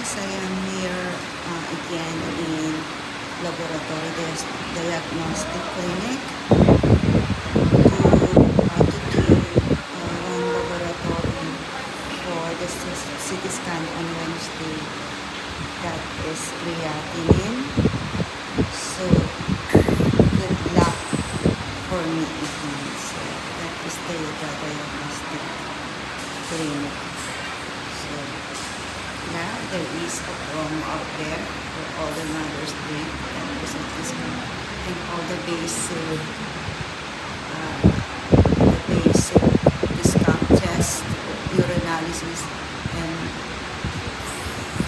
guys, I am here again in laboratory diagnostic clinic to do one laboratory for the CT scan on Wednesday. That is creatinine. So good luck for me again. So that is the diagnostic clinic. So yeah, there is a promo out there for all the Mother's Day and all the basic discount test, urinalysis, and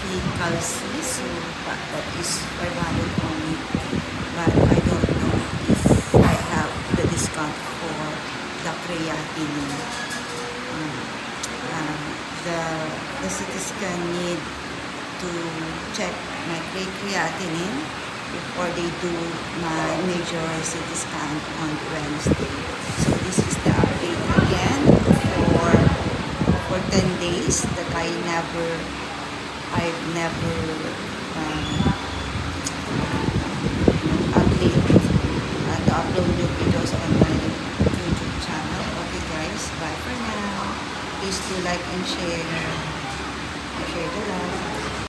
fecal C. So that is 500 only. But I don't know if I have the discount for the creatinine. The CT scan need to check my creatinine before they do my major CT scan on Wednesday. So this is the update again for 10 days that I've never upload new videos on my YouTube channel. Okay guys, bye for now. Please do like and share the love.